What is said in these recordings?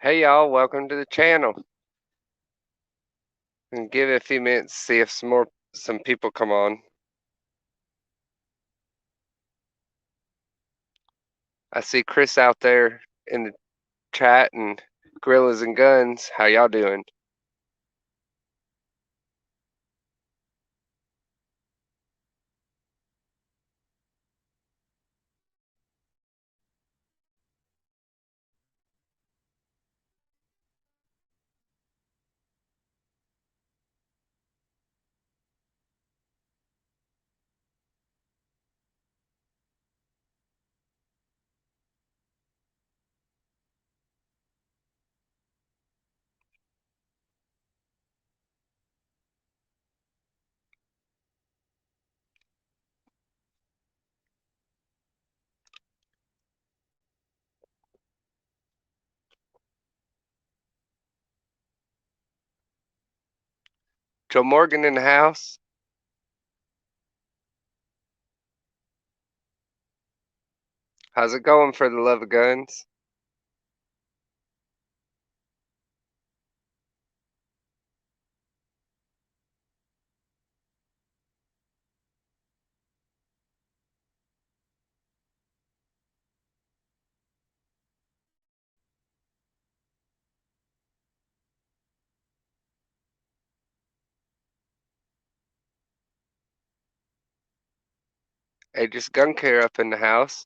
Hey y'all, welcome to the channel. And give it a few minutes to see if some people come on. I see Chris out there in the chat and Gorillas and Guns. How y'all doing? Joe Morgan in the house. How's it going for the love of guns? Hey, just gun care up in the house.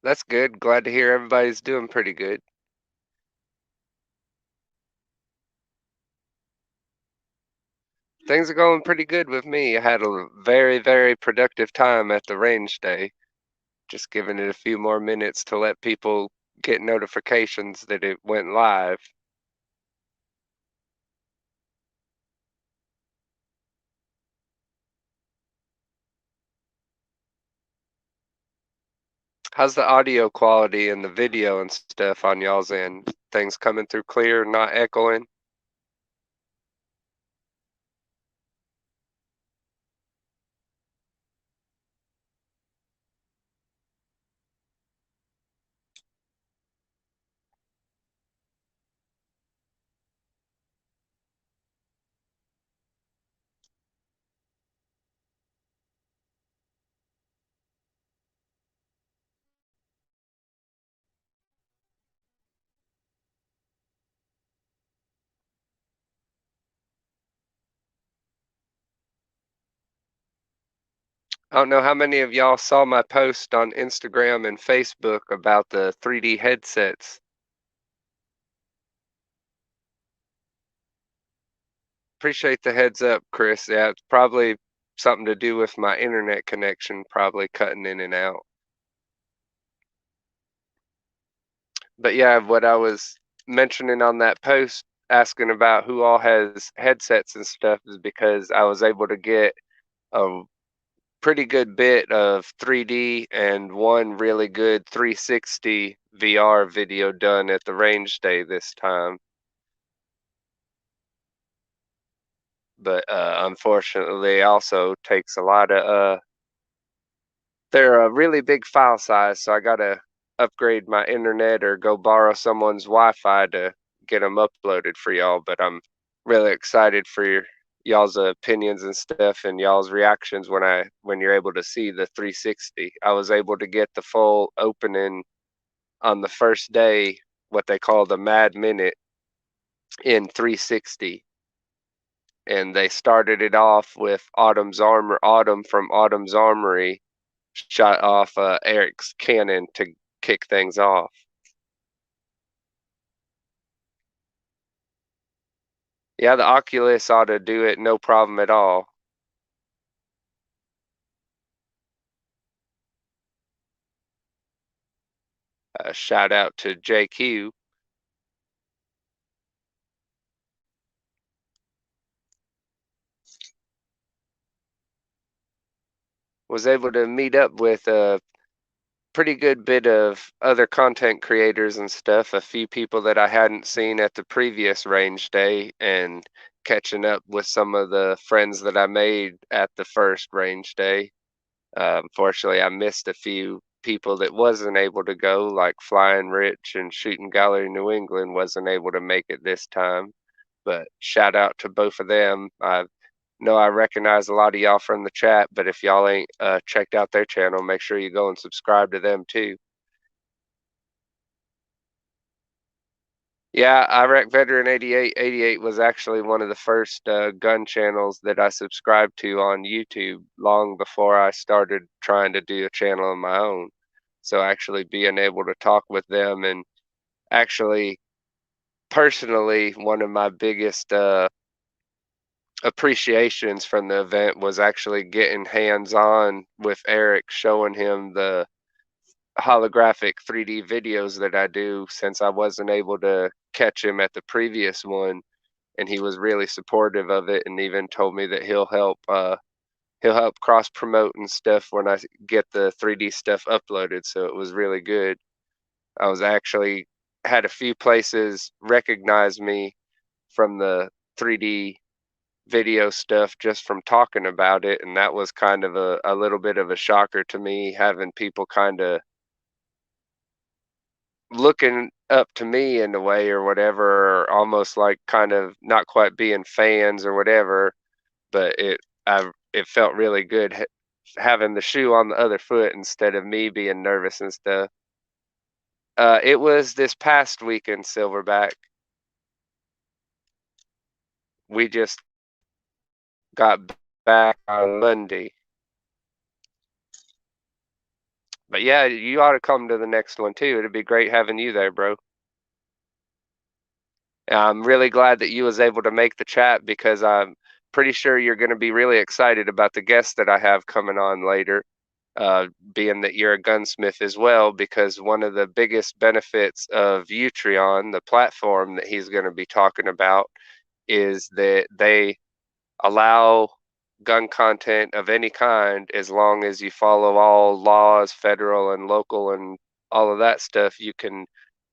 That's good. Glad to hear everybody's doing pretty good. Things are going pretty good with me. I had a very, very productive time at the range day. Just giving it a few more minutes to let people get notifications that it went live. How's the audio quality and the video and stuff on y'all's end? Things coming through clear, not echoing? I don't know how many of y'all saw my post on Instagram and Facebook about the 3D headsets. Appreciate the heads up, Chris. Yeah, it's probably something to do with my internet connection, probably cutting in and out. But yeah, what I was mentioning on that post, asking about who all has headsets and stuff, is because I was able to get a pretty good bit of 3D and one really good 360 VR video done at the range day this time. But unfortunately, also takes a lot of they're a really big file size, so I gotta upgrade my internet or go borrow someone's Wi-Fi to get them uploaded for y'all. But I'm really excited for y'all's opinions and stuff and y'all's reactions when you're able to see the 360. I was able to get the full opening on the first day, what they call the Mad Minute in 360. And they started it off with Autumn from Autumn's Armory shot off Eric's cannon to kick things off. Yeah, the Oculus ought to do it no problem at all. Shout out to JQ. Was able to meet up with a pretty good bit of other content creators and stuff, a few people that I hadn't seen at the previous range day, and catching up with some of the friends that I made at the first range day. Unfortunately, I missed a few people that wasn't able to go, like Flying Rich and Shooting Gallery New England wasn't able to make it this time. But shout out to both of them. I know I recognize a lot of y'all from the chat, but if y'all ain't checked out their channel, make sure you go and subscribe to them too. Yeah, Iraq Veteran 8888 was actually one of the first gun channels that I subscribed to on YouTube long before I started trying to do a channel of my own. So actually being able to talk with them, and actually personally one of my biggest appreciations from the event was actually getting hands-on with Eric, showing him the holographic 3D videos that I do, since I wasn't able to catch him at the previous one, and he was really supportive of it and even told me that he'll help cross promote and stuff when I get the 3D stuff uploaded. So it was really good. I was actually had a few places recognize me from the 3D video stuff just from talking about it, and that was kind of a little bit of a shocker to me, having people kind of looking up to me in a way or whatever, or almost like kind of not quite being fans or whatever. But it felt really good having the shoe on the other foot instead of me being nervous and stuff. It was this past week in Silverback. We just got back on Monday. But yeah, you ought to come to the next one too. It'd be great having you there, bro. I'm really glad that you was able to make the chat, because I'm pretty sure you're going to be really excited about the guests that I have coming on later. Being that you're a gunsmith as well, because one of the biggest benefits of Utreon, the platform that he's going to be talking about, is that they allow gun content of any kind as long as you follow all laws, federal and local, and all of that stuff. You can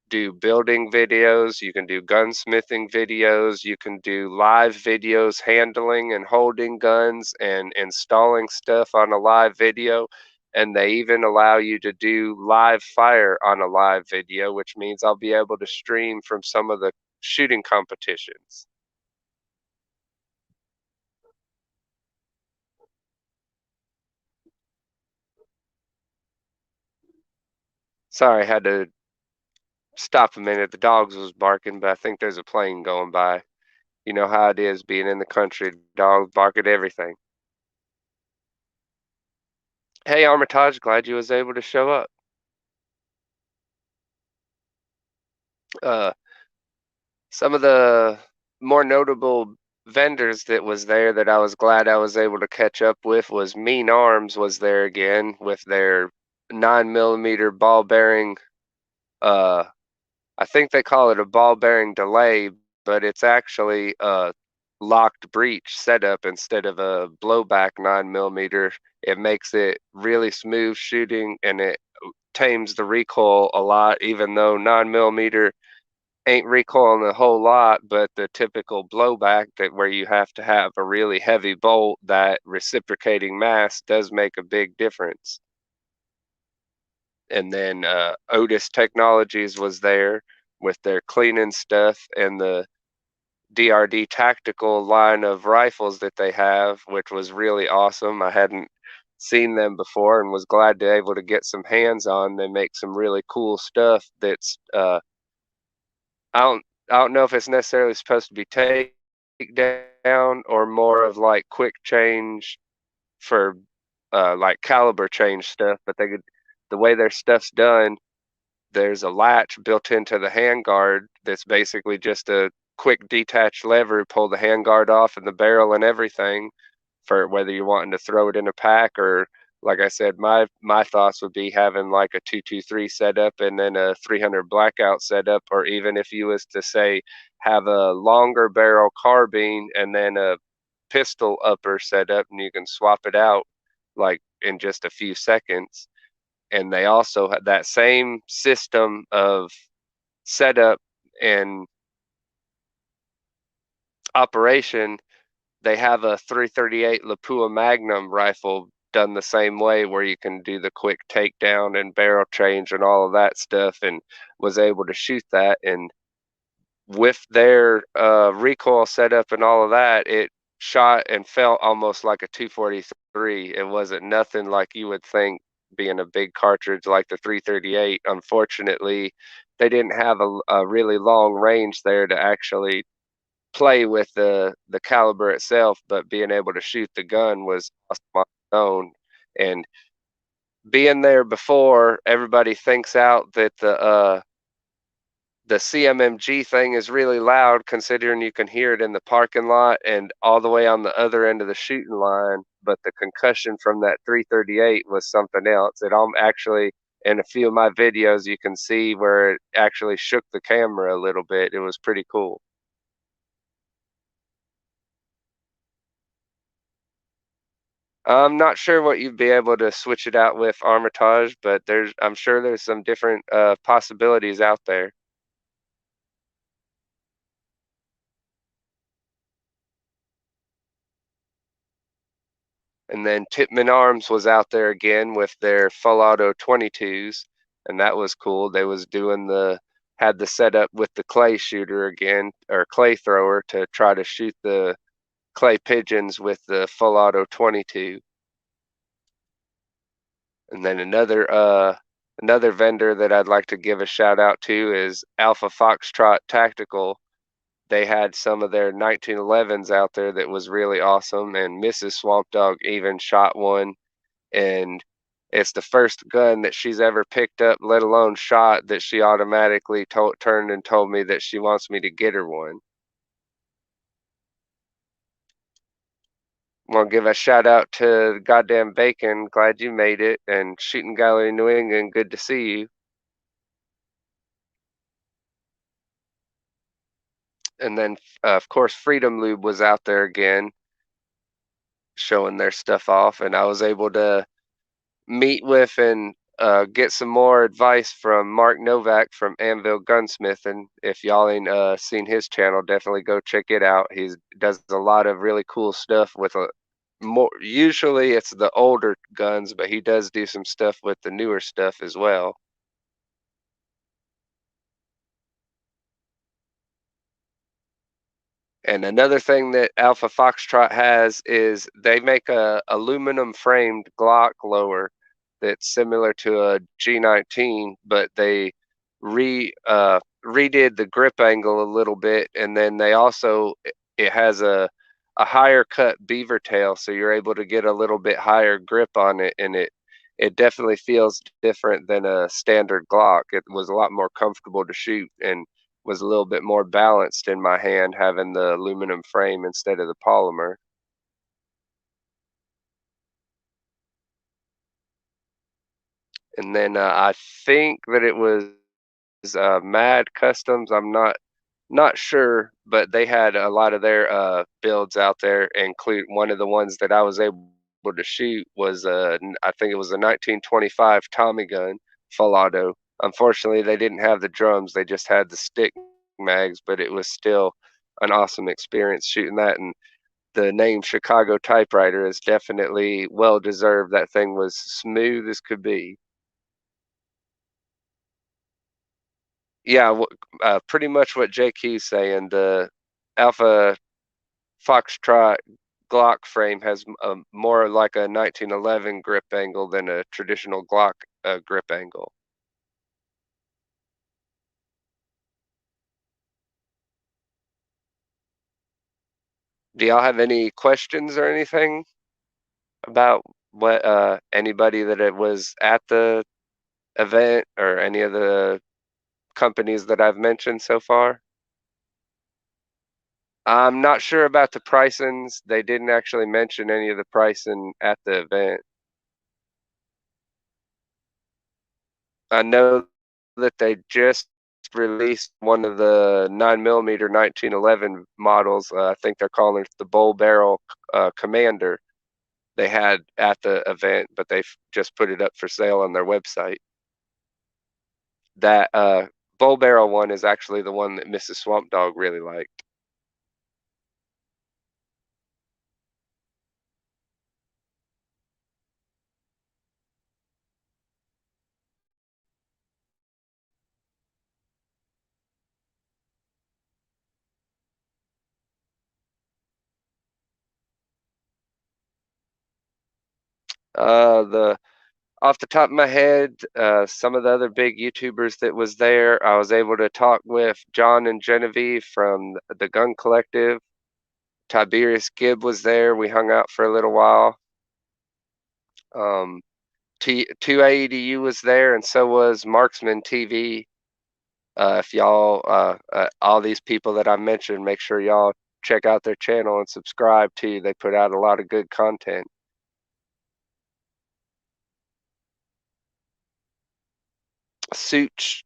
do building videos, you can do gunsmithing videos, you can do live videos handling and holding guns and installing stuff on a live video. And they even allow you to do live fire on a live video, which means I'll be able to stream from some of the shooting competitions. Sorry, I had to stop a minute. The dogs was barking, but I think there's a plane going by. You know how it is being in the country. Dogs bark at everything. Hey, Armitage, glad you was able to show up. Uh, some of the more notable vendors that was there that I was glad I was able to catch up with was Mean Arms was there again with their 9mm ball bearing. Uh, I think they call it a ball bearing delay, but it's actually a locked breech setup instead of a blowback 9mm. It makes it really smooth shooting, and it tames the recoil a lot, even though 9mm ain't recoiling a whole lot. But the typical blowback, that where you have to have a really heavy bolt, that reciprocating mass does make a big difference. And then Otis Technologies was there with their cleaning stuff and the DRD tactical line of rifles that they have, which was really awesome. I hadn't seen them before and was glad to be able to get some hands on. They make some really cool stuff that's I don't I don't know if it's necessarily supposed to be take down or more of like quick change for like caliber change stuff, but the way their stuff's done, there's a latch built into the handguard that's basically just a quick detach lever, pull the handguard off and the barrel and everything, for whether you're wanting to throw it in a pack, or like I said, my thoughts would be having like a 223 setup and then a 300 blackout setup, or even if you was to say have a longer barrel carbine and then a pistol upper setup, and you can swap it out like in just a few seconds. And they also have that same system of setup and operation. They have a 338 Lapua Magnum rifle done the same way where you can do the quick takedown and barrel change and all of that stuff, and was able to shoot that. And with their recoil setup and all of that, it shot and felt almost like a 243. It wasn't nothing like you would think being a big cartridge like the 338. Unfortunately, they didn't have a really long range there to actually play with the caliber itself, but being able to shoot the gun was awesome on its own. And being there before, everybody thinks out that the CMMG thing is really loud considering you can hear it in the parking lot and all the way on the other end of the shooting line, but the concussion from that 338 was something else. Actually, in a few of my videos, you can see where it actually shook the camera a little bit. It was pretty cool. I'm not sure what you'd be able to switch it out with Armitage, but I'm sure there's some different possibilities out there. And then Tipman Arms was out there again with their full auto 22s, and that was cool. They was doing had the setup with the clay shooter again, or clay thrower, to try to shoot the clay pigeons with the full auto 22. And then another vendor that I'd like to give a shout out to is Alpha Foxtrot Tactical. They had some of their 1911s out there that was really awesome, and Mrs. Swamp Dog even shot one, and it's the first gun that she's ever picked up, let alone shot, that she automatically turned and told me that she wants me to get her one. Want to give a shout out to goddamn Bacon. Glad you made it. And Shooting Gallery New England. Good to see you. And then, of course, Freedom Lube was out there again, showing their stuff off, and I was able to meet with and get some more advice from Mark Novak from Anvil Gunsmith. And if y'all ain't seen his channel, definitely go check it out. He does a lot of really cool stuff with a more. Usually it's the older guns, but he does do some stuff with the newer stuff as well. And another thing that Alpha Foxtrot has is they make a aluminum framed Glock lower that's similar to a G19, but they redid the grip angle a little bit, and then they also it has a higher cut beaver tail, so you're able to get a little bit higher grip on it, and it definitely feels different than a standard Glock. It was a lot more comfortable to shoot and was a little bit more balanced in my hand having the aluminum frame instead of the polymer. And then I think that it was Mad Customs. I'm not sure, but they had a lot of their builds out there. Include one of the ones that I was able to shoot was I think it was a 1925 Tommy gun, full auto. Unfortunately, they didn't have the drums; they just had the stick mags. But it was still an awesome experience shooting that. And the name Chicago Typewriter is definitely well deserved. That thing was smooth as could be. Yeah, pretty much what JQ's saying. The Alpha Foxtrot Glock frame has more like a 1911 grip angle than a traditional Glock grip angle. Do y'all have any questions or anything about what anybody that it was at the event or any of the companies that I've mentioned so far? I'm not sure about the pricings. They didn't actually mention any of the pricing at the event. I know that they just released one of the 9mm 1911 models. I think they're calling it the Bull Barrel Commander. They had at the event, but they've just put it up for sale on their website. That Bull Barrel one is actually the one that Mrs. Swamp Dog really liked. The Off the top of my head, some of the other big YouTubers that was there, I was able to talk with John and Genevieve from the Gun Collective. Tiberius Gibb was there. We hung out for a little while. T 2AEDU was there, and so was Marksman TV. If y'all, all these people that I mentioned, make sure y'all check out their channel and subscribe too. They put out a lot of good content. Such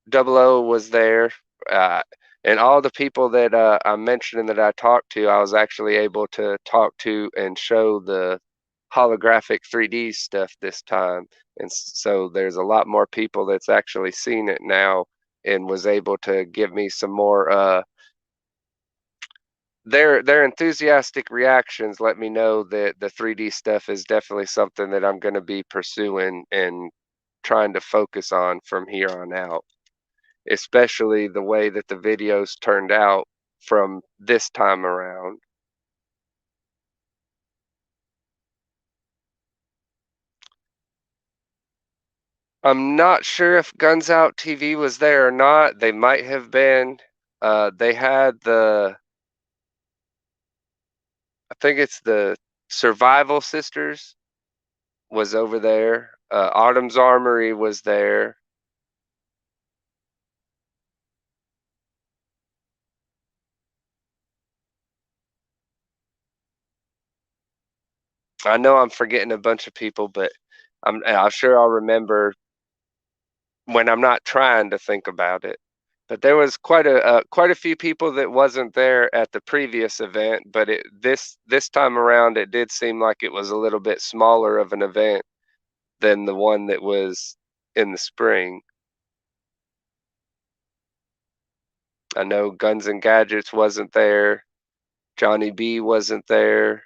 Double O was there, uh, and all the people that I mentioned and that I talked to, I was actually able to talk to and show the holographic 3D stuff this time, and so there's a lot more people that's actually seen it now and was able to give me some more their enthusiastic reactions let me know that the 3D stuff is definitely something that I'm going to be pursuing and trying to focus on from here on out, especially the way that the videos turned out from this time around. I'm not sure if Guns Out TV was there or not. They might have been. They had I think it's the Survival Sisters was over there. Autumn's Armory was there. I know I'm forgetting a bunch of people, but I'm sure I'll remember when I'm not trying to think about it. But there was quite a few people that wasn't there at the previous event, but this time around it did seem like it was a little bit smaller of an event than the one that was in the spring. I know Guns and Gadgets wasn't there, Johnny B wasn't there,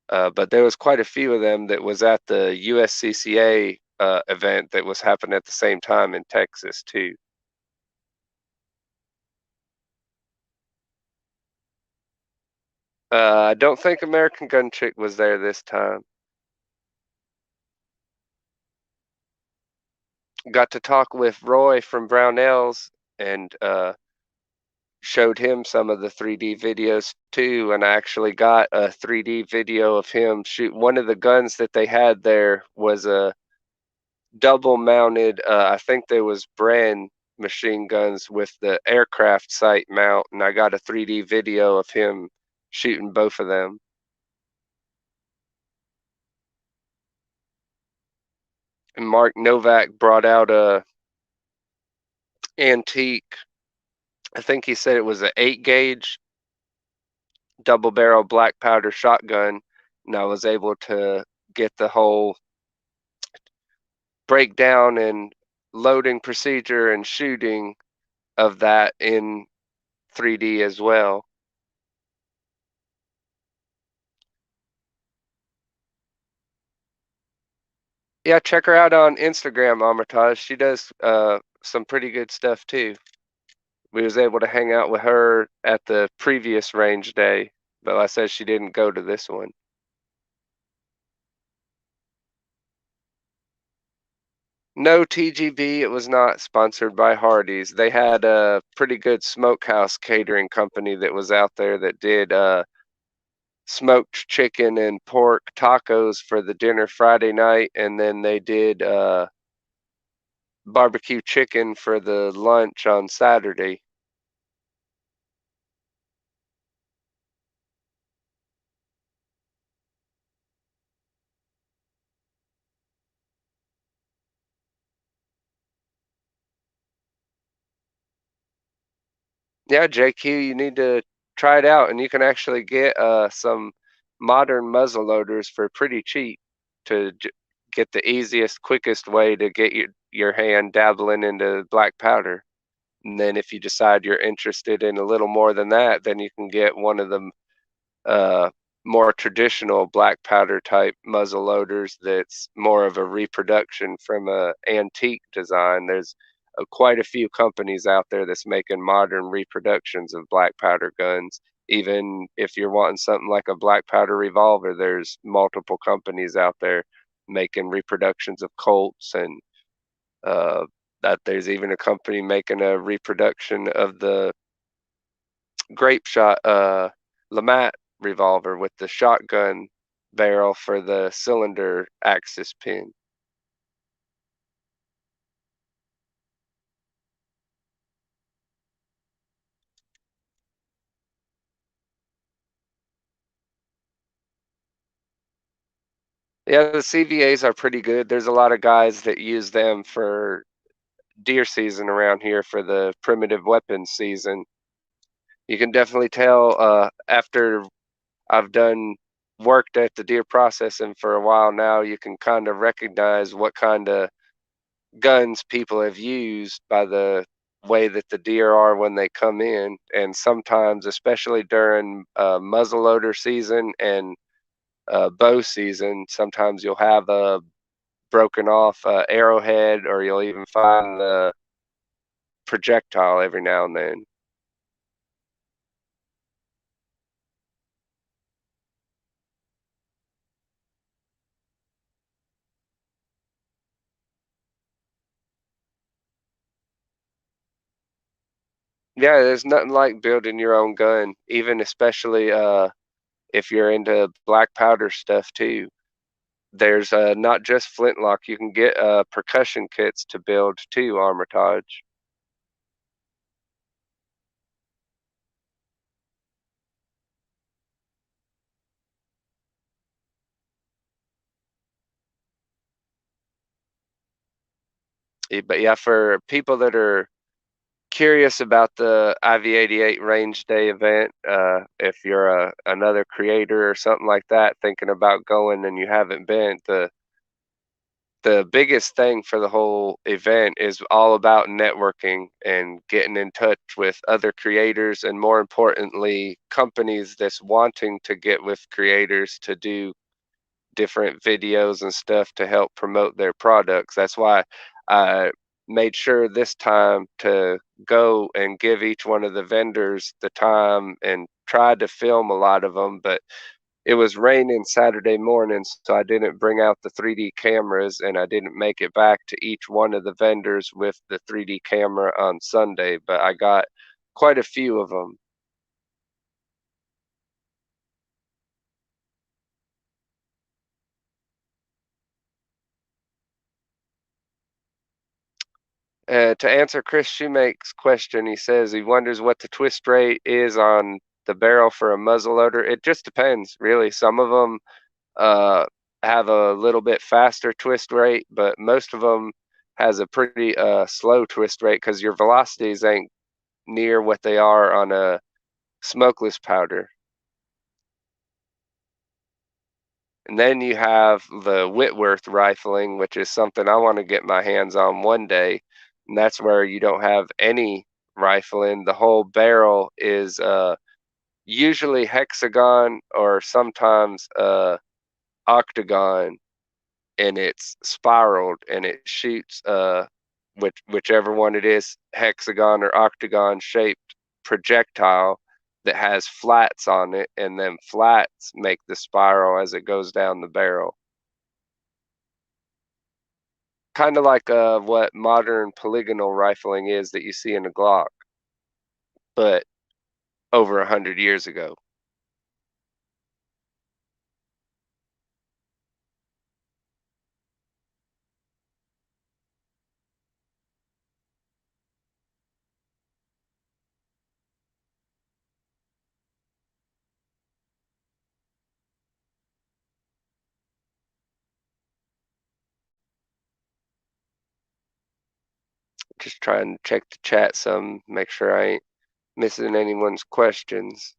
but there was quite a few of them that was at the USCCA event that was happening at the same time in Texas too. I don't think American Gun Chick was there this time. Got to talk with Roy from Brownells and showed him some of the 3D videos too. And I actually got a 3D video of him shoot. One of the guns that they had there was a double mounted, I think there was brand machine guns with the aircraft sight mount. And I got a 3D video of him shooting both of them. And Mark Novak brought out a antique, I think he said it was an 8 gauge double barrel black powder shotgun, and I was able to get the whole breakdown and loading procedure and shooting of that in 3D as well. Yeah, check her out on Instagram, Armitage. She does some pretty good stuff too. We was able to hang out with her at the previous range day, but like I said, she didn't go to this one. No TGB, it was not sponsored by Hardee's. They had a pretty good smokehouse catering company that was out there that did smoked chicken and pork tacos for the dinner Friday night, and then they did barbecue chicken for the lunch on Saturday. Yeah, JQ, you need to try it out, and you can actually get some modern muzzle loaders for pretty cheap to get the easiest, quickest way to get your hand dabbling into black powder. And then if you decide you're interested in a little more than that, then you can get one of the uh, more traditional black powder type muzzle loaders that's more of a reproduction from a antique design. There's quite a few companies out there that's making modern reproductions of black powder guns, Even if you're wanting something like a black powder revolver, there's multiple companies out there making reproductions of Colts, and uh, that there's even a company making a reproduction of the grape shot Lamat revolver with the shotgun barrel for the cylinder axis pin. Yeah, the CVAs are pretty good. There's a lot of guys that use them for deer season around here for the primitive weapons season. You can definitely tell after I've done worked at the deer processing for a while now, you can kind of recognize what kind of guns people have used by the way that the deer are when they come in. And sometimes, especially during muzzleloader season and bow season, sometimes you'll have a broken off arrowhead, or you'll even find the projectile every now and then. Yeah, there's nothing like building your own gun, even especially if you're into black powder stuff too. There's not just flintlock. You can get percussion kits to build too, Armitage. But yeah, for people that are curious about the IV88 Range Day event, if you're another creator or something like that thinking about going and you haven't been, the biggest thing for the whole event is all about networking and getting in touch with other creators, and more importantly, companies that's wanting to get with creators to do different videos and stuff to help promote their products. That's why I made sure this time to go and give each one of the vendors the time and tried to film a lot of them, but it was raining Saturday morning, so I didn't bring out the 3D cameras, and I didn't make it back to each one of the vendors with the 3D camera on Sunday, but I got quite a few of them. To answer Chris Shoemake's question, he says he wonders what the twist rate is on the barrel for a muzzleloader. It just depends, really. Some of them uh, have a little bit faster twist rate, but most of them has a pretty slow twist rate because your velocities ain't near what they are on a smokeless powder. And then you have the Whitworth rifling, which is something I want to get my hands on one day. And that's where you don't have any rifling. The whole barrel is usually hexagon or sometimes octagon, and it's spiraled and it shoots whichever one it is, hexagon or octagon shaped projectile that has flats on it, and then flats make the spiral as it goes down the barrel. Kind of like what modern polygonal rifling is that you see in a Glock, but over 100 years ago. Just trying to check the chat some, make sure I ain't missing anyone's questions.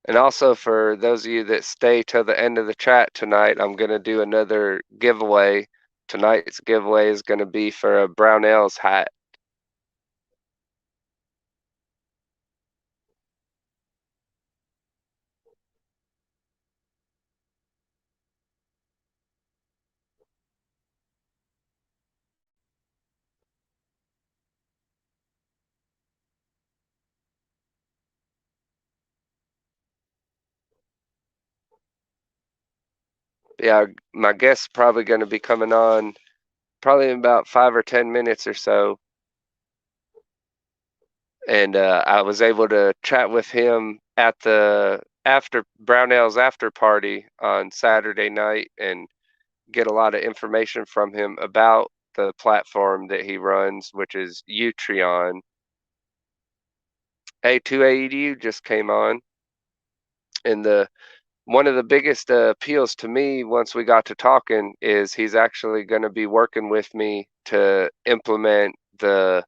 And also for those of you that stay till the end of the chat tonight, I'm gonna do another giveaway. Tonight's giveaway is gonna be for a Brownells hat. Yeah, my guest's probably going to be coming on probably in about 5 or 10 minutes or so. And I was able to chat with him at the after Brownell's after party on Saturday night and get a lot of information from him about the platform that he runs, which is Utreon. Hey, 2AEDU just came on, and the one of the biggest appeals to me once we got to talking is he's actually going to be working with me to implement the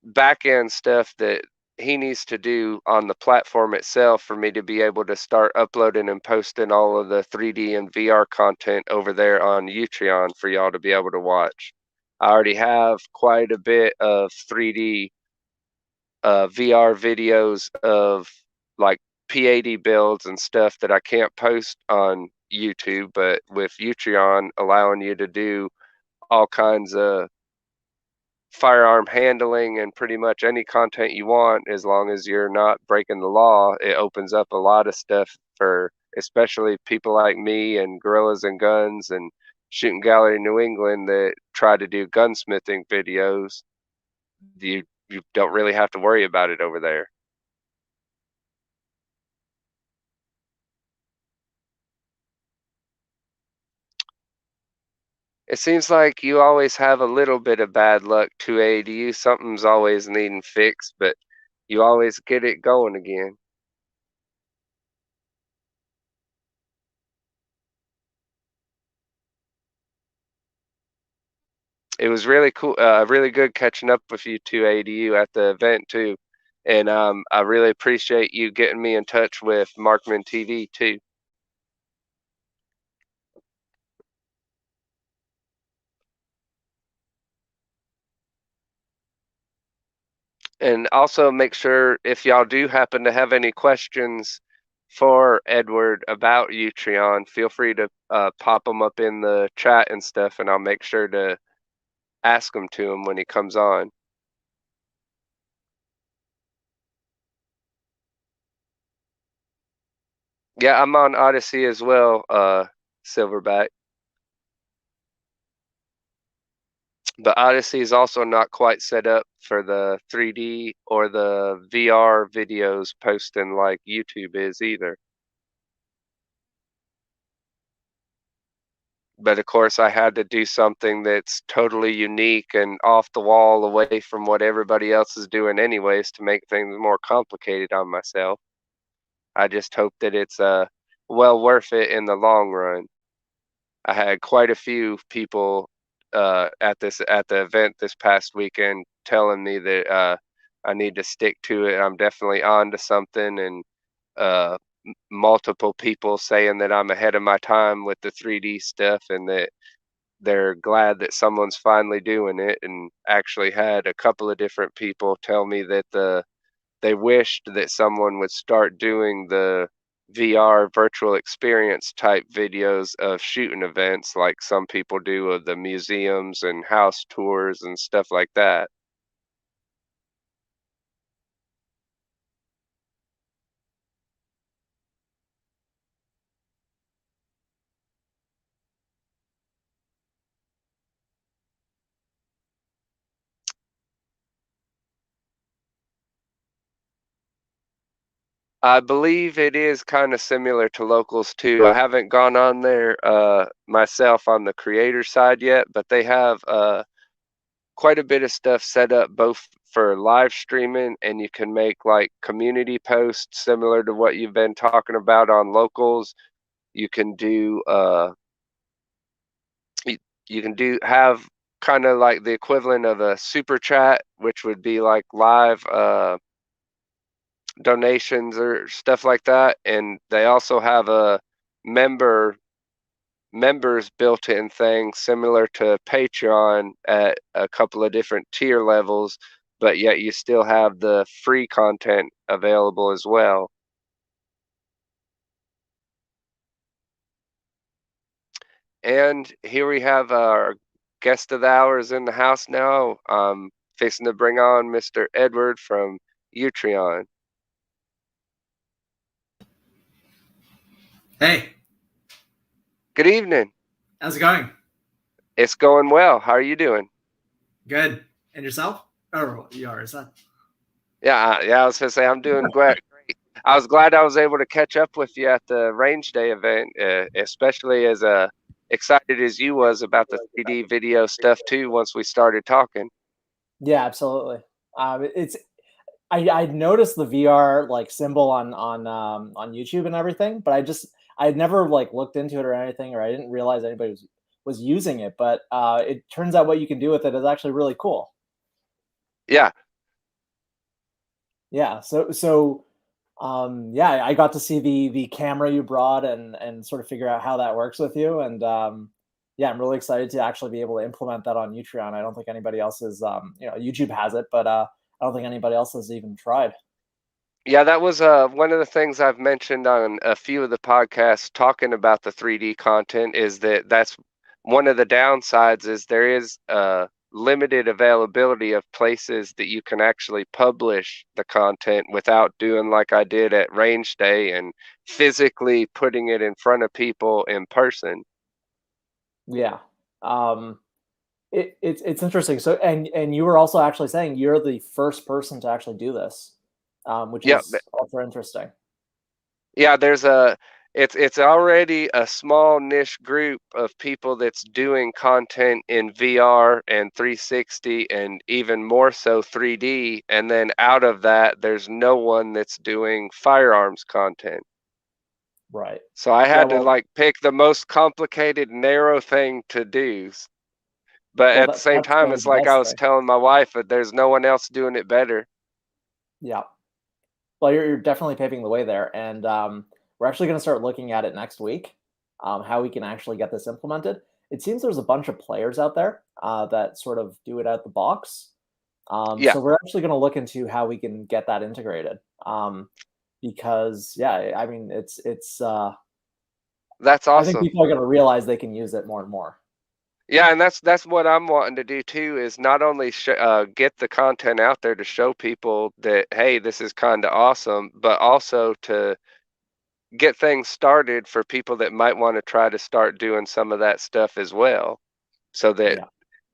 back end stuff that he needs to do on the platform itself for me to be able to start uploading and posting all of the 3D and VR content over there on Utreon for y'all to be able to watch. I already have quite a bit of 3D VR videos of like P80 builds and stuff that I can't post on YouTube, but with Utreon allowing you to do all kinds of firearm handling and pretty much any content you want as long as you're not breaking the law, it opens up a lot of stuff for especially people like me and Gorillas and Guns and Shooting Gallery New England that try to do gunsmithing videos. You don't really have to worry about it over there. It seems like you always have a little bit of bad luck, 2A. To you, something's always needing fixed, but you always get it going again. It was really cool, really good catching up with you, 2ADU, at the event too, and I really appreciate you getting me in touch with Markman TV too. And also make sure if y'all do happen to have any questions for Edward about Utreon, feel free to pop them up in the chat and stuff, and I'll make sure to ask them to him when he comes on. Yeah, I'm on Odyssey as well, Silverback. But Odyssey is also not quite set up for the 3D or the VR videos posting like YouTube is either. But of course, I had to do something that's totally unique and off the wall away from what everybody else is doing, anyways, to make things more complicated on myself. I just hope that it's well worth it in the long run. I had quite a few people at the event this past weekend telling me that I need to stick to it. I'm definitely on to something, and multiple people saying that I'm ahead of my time with the 3D stuff, and that they're glad that someone's finally doing it. And actually had a couple of different people tell me that they wished that someone would start doing the VR virtual experience type videos of shooting events like some people do of the museums and house tours and stuff like that. I believe it is kind of similar to locals too. I haven't gone on there myself on the creator side yet, but they have quite a bit of stuff set up both for live streaming, and you can make like community posts similar to what you've been talking about on locals. You can do you, you can do have kind of like the equivalent of a super chat, which would be like live donations or stuff like that. And they also have a member members built-in thing similar to Patreon at a couple of different tier levels, but yet you still have the free content available as well. And here we have our guest of the hour is in the house now. Fixing to bring on Mr. Edward from Utreon. Hey, Good evening. How's it going? It's going well. How are you doing? Good. And yourself? Oh, yours. Yeah, I was gonna say I'm doing great. I was glad I was able to catch up with you at the Range Day event, especially as excited as you was about the 3D video stuff too. Once we started talking. Yeah, absolutely. It's I noticed the VR like symbol on YouTube and everything, but I had never like looked into it or anything, or I didn't realize anybody was using it. But it turns out what you can do with it is actually really cool. Yeah, Yeah. Yeah, I got to see the camera you brought and sort of figure out how that works with you. And yeah, I'm really excited to actually be able to implement that on Utreon. I don't think anybody else is YouTube has it, but I don't think anybody else has even tried. yeah, that was one of the things I've mentioned on a few of the podcasts talking about the 3D content is that that's one of the downsides is there is limited availability of places that you can actually publish the content without doing like I did at Range Day and physically putting it in front of people in person. Yeah. It's interesting. So and you were also actually saying you're the first person to actually do this, which Yeah, is also interesting. yeah, it's already a small niche group of people that's doing content in VR and 360 and even more so 3D, and then out of that there's no one that's doing firearms content. Right. So I Yeah. had to like pick the most complicated narrow thing to do. But Well, at the same that's time really it's the like I best was thing. telling my wife that there's no one else doing it better. Yeah. Well, you're definitely paving the way there, and we're actually going to start looking at it next week, how we can actually get this implemented. It seems there's a bunch of players out there that sort of do it out the box. Yeah, So we're actually going to look into how we can get that integrated. Because yeah, I mean, it's. that's I think awesome. people are going to realize they can use it more and more. Yeah, and that's what I'm wanting to do too is not only get the content out there to show people that hey, this is kind of awesome, but also to get things started for people that might want to try to start doing some of that stuff as well, so that Yeah.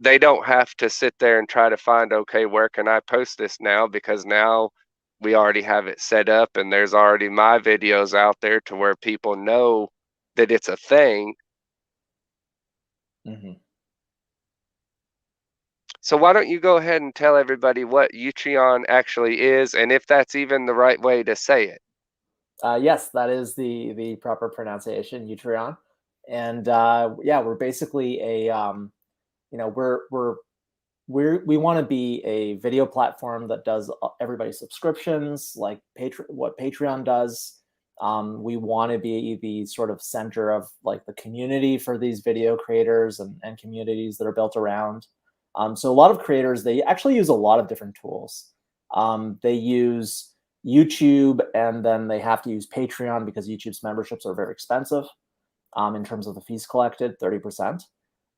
they don't have to sit there and try to find okay, where can I post this now because now we already have it set up and there's already my videos out there to where people know that it's a thing. Hmm. So why don't you go ahead and tell everybody what Utreon actually is and if that's even the right way to say it? Yes, that is the proper pronunciation, Utreon. And yeah, we're basically a you know we want to be a video platform that does everybody's subscriptions, like what Patreon does. We want to be the sort of center of like the community for these video creators and communities that are built around. So a lot of creators, they actually use a lot of different tools. They use YouTube, and then they have to use Patreon because YouTube's memberships are very expensive in terms of the fees collected, 30%.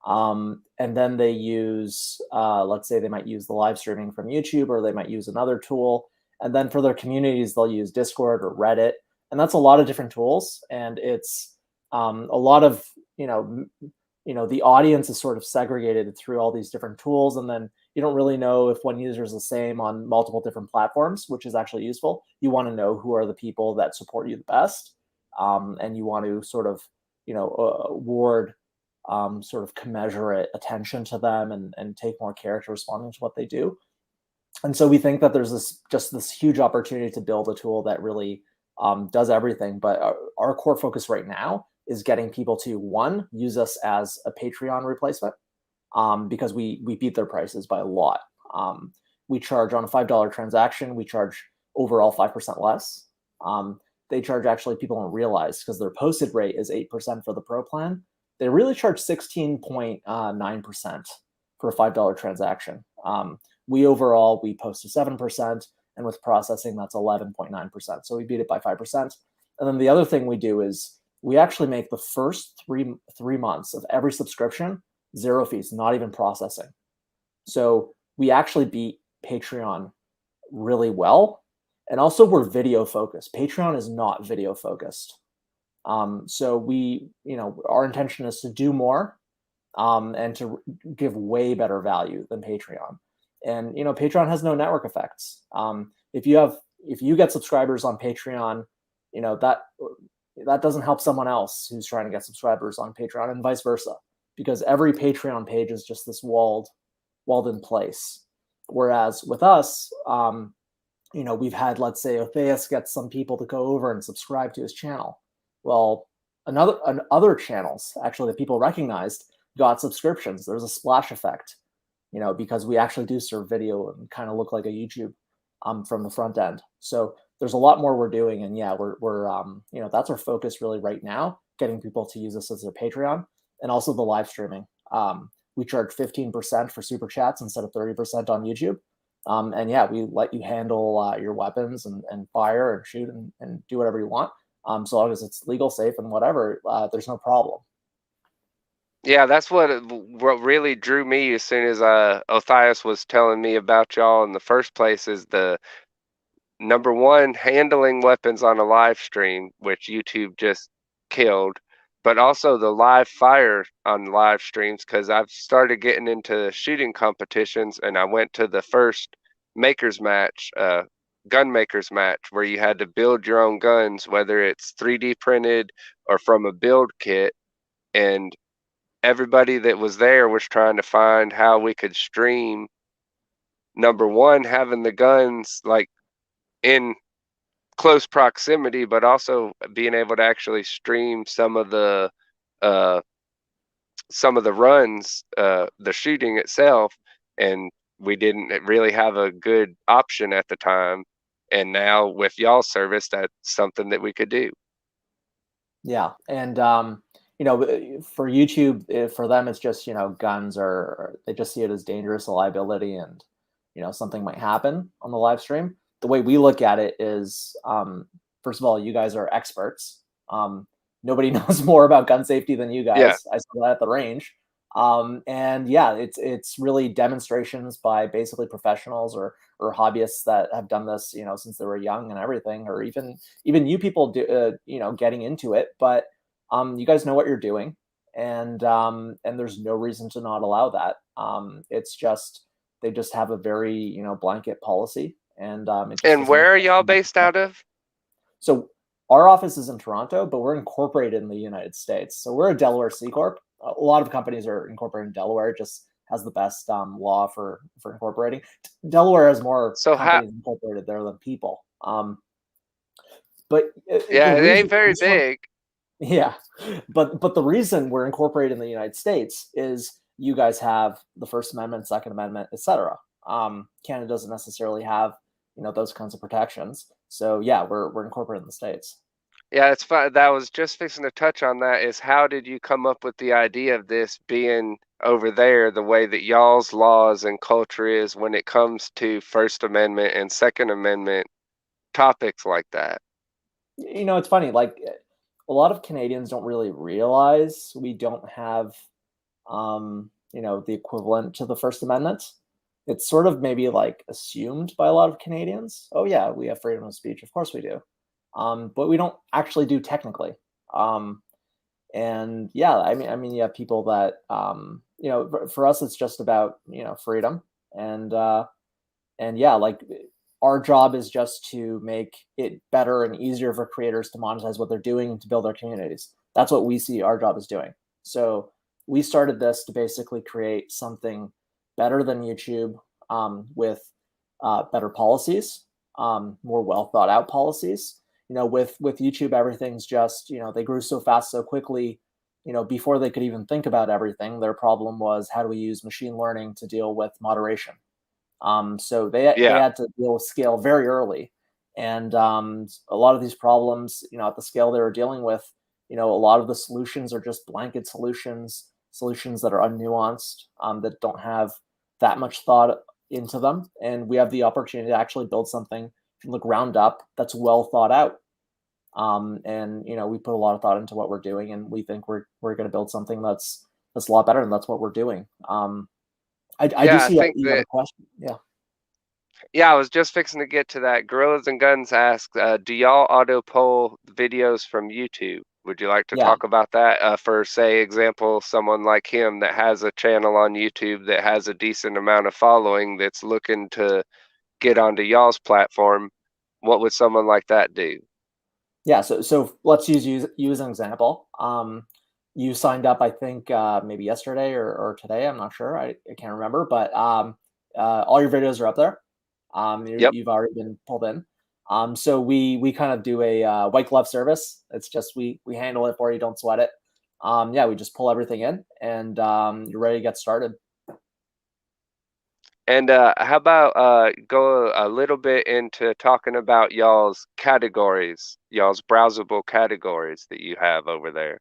And then they use, let's say they might use the live streaming from YouTube, or they might use another tool. And then for their communities, they'll use Discord or Reddit. And that's a lot of different tools. And it's a lot of, the audience is sort of segregated through all these different tools. And then you don't really know if one user is the same on multiple different platforms, which is actually useful. You want to know who are the people that support you the best. And you want to sort of, award sort of commensurate attention to them and take more care to responding to what they do. And so we think that there's this huge opportunity to build a tool that really does everything. But our core focus right now is getting people to, one, use us as a Patreon replacement, because we beat their prices by a lot. We charge on a $5 transaction, we charge overall 5% less. They charge, actually, people don't realize, because their posted rate is 8% for the pro plan. They really charge 16.9% for a $5 transaction. We post to 7%, and with processing, that's 11.9%. So we beat it by 5%. And then the other thing we do is we actually make the first three months of every subscription 0 fees, not even processing. So we actually beat Patreon really well. And also, we're video focused. Patreon is not video focused. So our intention is to do more, and to give way better value than Patreon. And Patreon has no network effects. If you get subscribers on Patreon, that doesn't help someone else who's trying to get subscribers on Patreon, and vice versa, because every Patreon page is just this walled in place. Whereas with us, we've had, let's say, Otheus get some people to go over and subscribe to his channel. Well, other channels actually that people recognized got subscriptions. There's a splash effect, because we actually do serve video and kind of look like a YouTube from the front end. So there's a lot more we're doing, and yeah, we're that's our focus really right now, getting people to use us as their Patreon, and also the live streaming. We charge 15% for super chats instead of 30% on YouTube. And yeah, we let you handle your weapons and fire and shoot and do whatever you want. So long as it's legal, safe, and whatever, there's no problem. Yeah, that's what really drew me as soon as Otheus was telling me about y'all in the first place, is the number one, handling weapons on a live stream, which YouTube just killed, but also the live fire on live streams, because I've started getting into shooting competitions, and I went to the first makers match, gun makers match, where you had to build your own guns, whether it's 3D printed or from a build kit, and everybody that was there was trying to find how we could stream, number one, having the guns like in close proximity, but also being able to actually stream some of the runs, the shooting itself. And we didn't really have a good option at the time, and now with y'all's service, that's something that we could do. Yeah, and for YouTube, for them, it's just guns are, they just see it as dangerous, a liability, and something might happen on the live stream. The way we look at it is, first of all, you guys are experts. Nobody knows more about gun safety than you guys. Yeah. I saw that at the range. And yeah, it's really demonstrations by basically professionals or hobbyists that have done this, since they were young and everything, or even you people do, getting into it. But you guys know what you're doing, and there's no reason to not allow that. It's just they just have a very blanket policy, and And where are y'all based out of? So our office is in Toronto, but we're incorporated in the United States. So we're a Delaware C Corp. A lot of companies are incorporated in Delaware. It just has the best law for incorporating. Delaware has more companies incorporated there than people. But yeah, it ain't very big. Yeah, but the reason we're incorporated in the United States is you guys have the First Amendment, Second Amendment, etc. Canada doesn't necessarily have those kinds of protections. So yeah, we're incorporated in the States. Yeah, it's fun. That was just fixing to touch on that, is how did you come up with the idea of this being over there the way that y'all's laws and culture is when it comes to First Amendment and Second Amendment topics like that? It's funny, like a lot of Canadians don't really realize we don't have the equivalent to the First Amendment. It's sort of maybe like assumed by a lot of Canadians. Oh yeah, we have freedom of speech. Of course we do. But we don't actually do technically. And yeah, I mean, you have people that, for us, it's just about, freedom, and yeah, like our job is just to make it better and easier for creators to monetize what they're doing and to build their communities. That's what we see our job is doing. So we started this to basically create something better than YouTube, with better policies, more well thought out policies. With YouTube, everything's just, they grew so fast, so quickly, before they could even think about everything, their problem was, how do we use machine learning to deal with moderation? So they had to deal with scale very early. And a lot of these problems, at the scale they were dealing with, a lot of the solutions are just blanket solutions that are unnuanced, that don't have that much thought into them. And we have the opportunity to actually build something from the ground up that's well thought out. And we put a lot of thought into what we're doing, and we think we're going to build something that's a lot better, and that's what we're doing. I do see you have a question. Yeah, I was just fixing to get to that. Gorillas and Guns asks, do y'all auto poll videos from YouTube? Would you like to Yeah. talk about that? For, say, example, someone like him that has a channel on YouTube that has a decent amount of following that's looking to get onto y'all's platform, what would someone like that do? Yeah, so let's use you as an example. You signed up, I think, maybe yesterday or today. I'm not sure. I can't remember, but all your videos are up there. Yep. You've already been pulled in. So we kind of do a white glove service. It's just we handle it for you. Don't sweat it. Yeah, we just pull everything in, and you're ready to get started. And how about go a little bit into talking about y'all's categories, y'all's browsable categories that you have over there?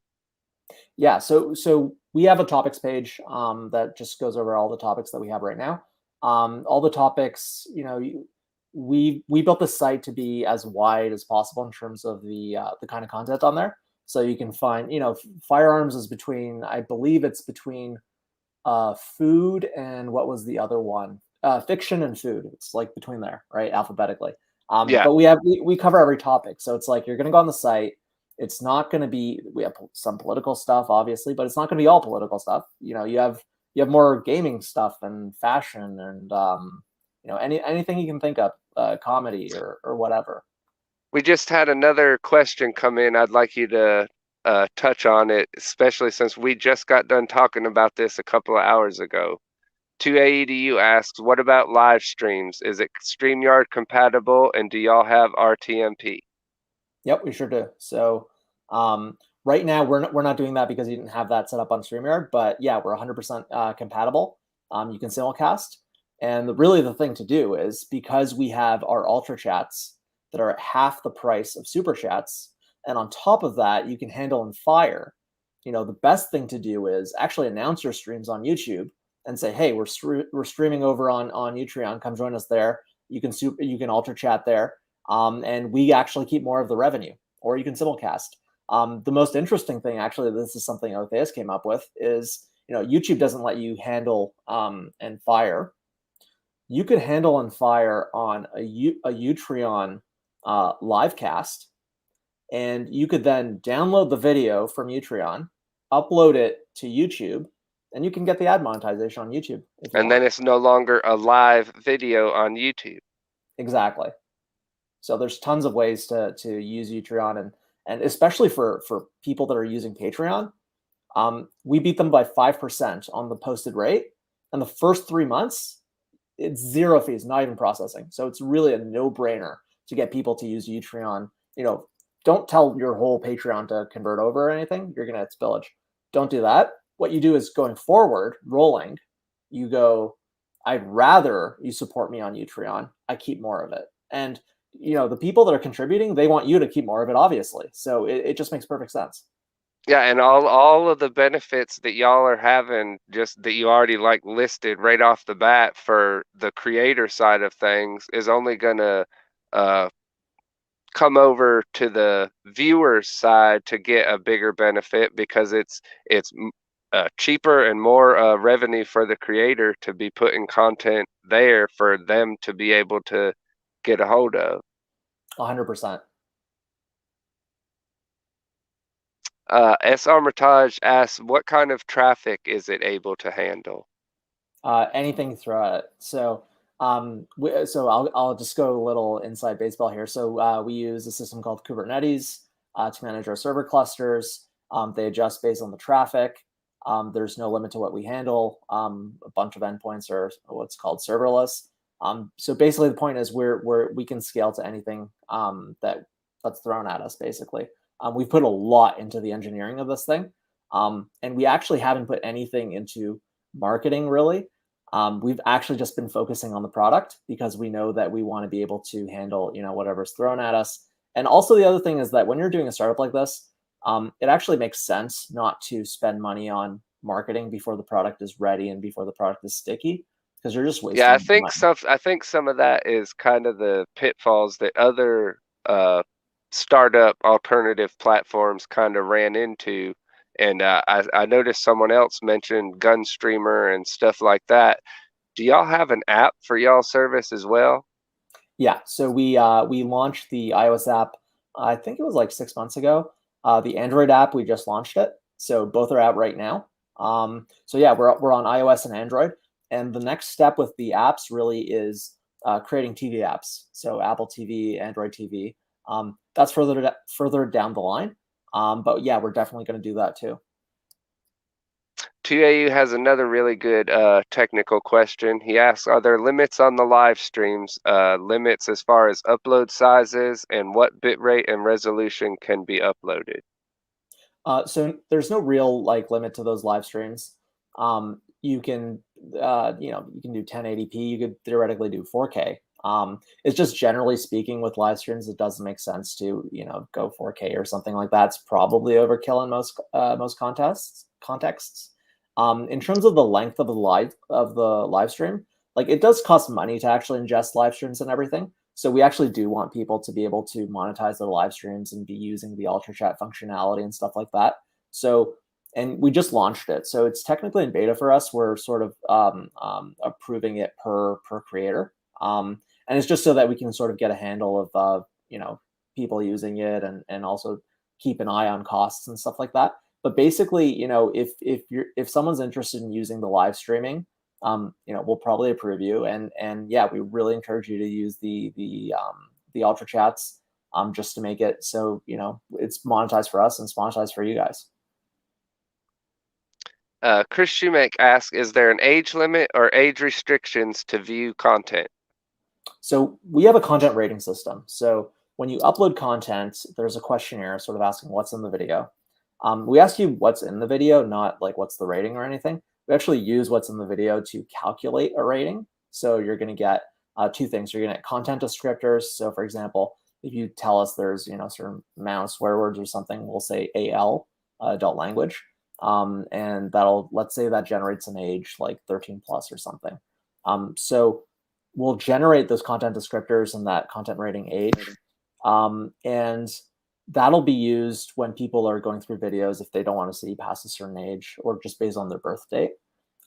Yeah, so we have a topics page that just goes over all the topics that we have right now. All the topics, we built the site to be as wide as possible in terms of the kind of content on there. So you can find, firearms is between, I believe it's between food and what was the other one? Fiction and food. It's like between there, right? Alphabetically. Yeah. But we cover every topic. So it's like you're gonna go on the site. It's not gonna be we have some political stuff, obviously, but it's not gonna be all political stuff. You have more gaming stuff and fashion and anything you can think of, comedy or whatever. We just had another question come in. I'd like you to touch on it, especially since we just got done talking about this a couple of hours ago. 2AEDU asks, what about live streams? Is it StreamYard compatible, and do y'all have RTMP? Yep, we sure do. So right now we're not doing that because you didn't have that set up on StreamYard, but yeah, we're 100% compatible. You can simulcast, and really the thing to do is because we have our ultra chats that are at half the price of super chats, and on top of that, you can handle and fire. The best thing to do is actually announce your streams on YouTube and say, "Hey, we're streaming over on Utreon. Come join us there. You can ultra chat there." And we actually keep more of the revenue, or you can simulcast. The most interesting thing, actually, this is something Otheus came up with, is YouTube doesn't let you handle and fire. You could handle and fire on a Utreon live cast, and you could then download the video from Utreon, upload it to YouTube, and you can get the ad monetization on YouTube if you And want. then it's no longer a live video on YouTube. Exactly. So there's tons of ways to use Utreon, and especially for people that are using Patreon, we beat them by 5% on the posted rate, and the first 3 months it's zero fees, not even processing. So it's really a no-brainer to get people to use Utreon. Don't tell your whole Patreon to convert over or anything. You're gonna hit spillage. Don't do that. What you do is going forward, rolling, you go, I'd rather you support me on Utreon. I keep more of it. And the people that are contributing, they want you to keep more of it, obviously. So it just makes perfect sense. Yeah, and all of the benefits that y'all are having, just that you already like listed right off the bat for the creator side of things, is only gonna uh, come over to the viewer's side to get a bigger benefit because it's cheaper and more revenue for the creator to be putting content there for them to be able to get a hold of. 100%. S. Armitage asks, what kind of traffic is it able to handle? Anything throughout it. So I'll just go a little inside baseball here. So we use a system called Kubernetes to manage our server clusters. They adjust based on the traffic. There's no limit to what we handle. A bunch of endpoints are what's called serverless. So basically, the point is we can scale to anything that's thrown at us. Basically, we've put a lot into the engineering of this thing, and we actually haven't put anything into marketing really. We've actually just been focusing on the product because we know that we want to be able to handle whatever's thrown at us. And also the other thing is that when you're doing a startup like this, it actually makes sense not to spend money on marketing before the product is ready and before the product is sticky, because you're just wasting Yeah, money. I think some of that is kind of the pitfalls that other startup alternative platforms kind of ran into. And I noticed someone else mentioned Gunstreamer and stuff like that. Do y'all have an app for y'all service as well? Yeah, so we launched the iOS app. I think it was like 6 months ago. The Android app, we just launched it, so both are out right now. So yeah, we're on iOS and Android, and the next step with the apps really is creating TV apps. So Apple TV, Android TV. That's further down the line. But yeah, we're definitely going to do that too. 2AU has another really good technical question. He asks, are there limits on the live streams, limits as far as upload sizes, and what bitrate and resolution can be uploaded? So there's no real like limit to those live streams. You can you can do 1080p. You could theoretically do 4K. It's just generally speaking with live streams, it doesn't make sense to go 4K or something like that. It's probably overkill in most contexts. In terms of the length of the live stream, like it does cost money to actually ingest live streams and everything. So we actually do want people to be able to monetize their live streams and be using the Ultra Chat functionality and stuff like that. So, and we just launched it, so it's technically in beta for us. We're sort of approving it per creator, and it's just so that we can sort of get a handle of people using it and also keep an eye on costs and stuff like that. But basically, if someone's interested in using the live streaming, we'll probably approve you. And yeah, we really encourage you to use the Ultra Chats just to make it so it's monetized for us and it's monetized for you guys. Chris Schumake asks, is there an age limit or age restrictions to view content? So we have a content rating system. So when you upload content, there's a questionnaire sort of asking what's in the video. We ask you what's in the video, not like what's the rating or anything. We actually use what's in the video to calculate a rating. So you're going to get two things. You're going to get content descriptors. So for example, if you tell us there's certain amount of swear words or something, we'll say AL, adult language. And let's say that generates an age like 13 plus or something. So we'll generate those content descriptors and that content rating age. And that'll be used when people are going through videos if they don't want to see past a certain age or just based on their birth date.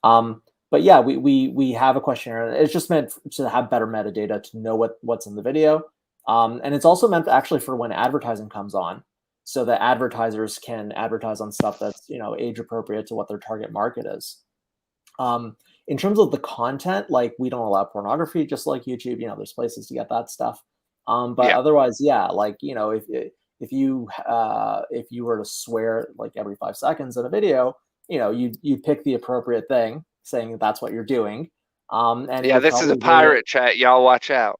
But yeah, we have a questionnaire. It's just meant to have better metadata to know what's in the video. And it's also meant actually for when advertising comes on, so that advertisers can advertise on stuff that's age appropriate to what their target market is. In terms of the content, like we don't allow pornography, just like YouTube. There's places to get that stuff. But yeah. Otherwise, yeah, like if you were to swear like every 5 seconds in a video, you pick the appropriate thing, saying that's what you're doing. And yeah, this is a pirate chat. Y'all watch out.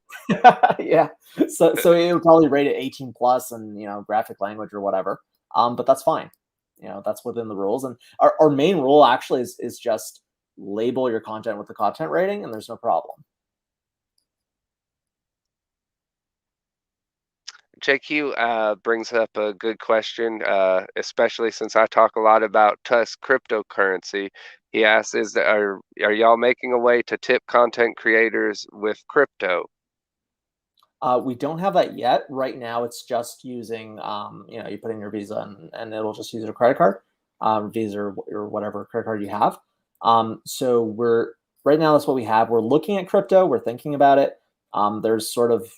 Yeah. So it would probably rate it 18 plus and graphic language or whatever. But that's fine. That's within the rules. And our main rule actually is just label your content with the content rating, and there's no problem. JQ brings up a good question, especially since I talk a lot about Tusk cryptocurrency. He asks, are y'all making a way to tip content creators with crypto? We don't have that yet. Right now, it's just using, you put in your Visa and it'll just use your credit card, Visa or whatever credit card you have. So right now, that's what we have. We're looking at crypto. We're thinking about it. There's sort of,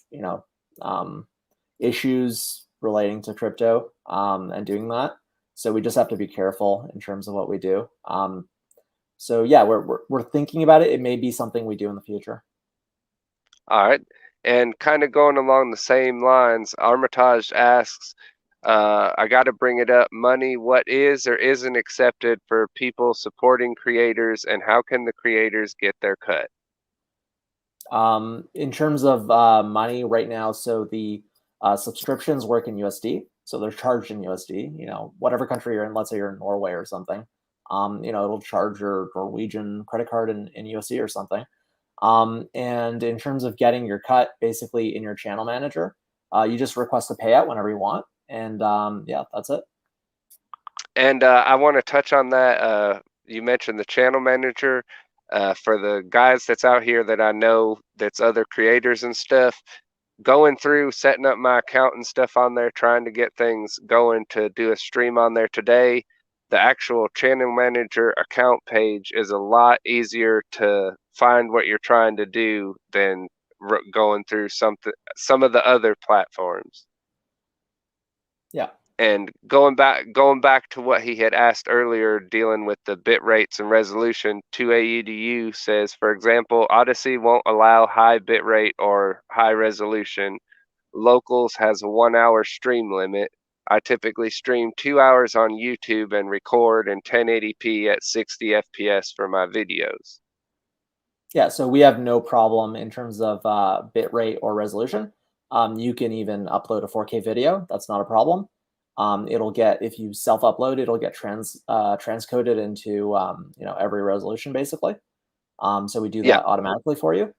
issues relating to crypto and doing that. So we just have to be careful in terms of what we do. So yeah, we're thinking about it. It may be something we do in the future. All right. And kind of going along the same lines, Armitage asks, I got to bring it up, money, what is or isn't accepted for people supporting creators, and how can the creators get their cut? In terms of money right now, so the subscriptions work in USD, so they're charged in USD. Whatever country you're in, let's say you're in Norway or something, it'll charge your Norwegian credit card in USD or something. And in terms of getting your cut, basically in your channel manager, you just request a payout whenever you want, and yeah, that's it. And I want to touch on that. You mentioned the channel manager. For the guys that's out here that I know, that's other creators and stuff, going through setting up my account and stuff on there, trying to get things going to do a stream on there today, the actual channel manager account page is a lot easier to find what you're trying to do than going through some of the other platforms. Yeah. And going back to what he had asked earlier, dealing with the bit rates and resolution, 2AEDU says, for example, Odyssey won't allow high bit rate or high resolution. Locals has a 1 hour stream limit. I typically stream 2 hours on YouTube and record in 1080p at 60 FPS for my videos. Yeah, so we have no problem in terms of bit rate or resolution. You can even upload a 4K video. That's not a problem. It'll get, if you self-upload, it'll get transcoded into every resolution basically. So we do that automatically for you.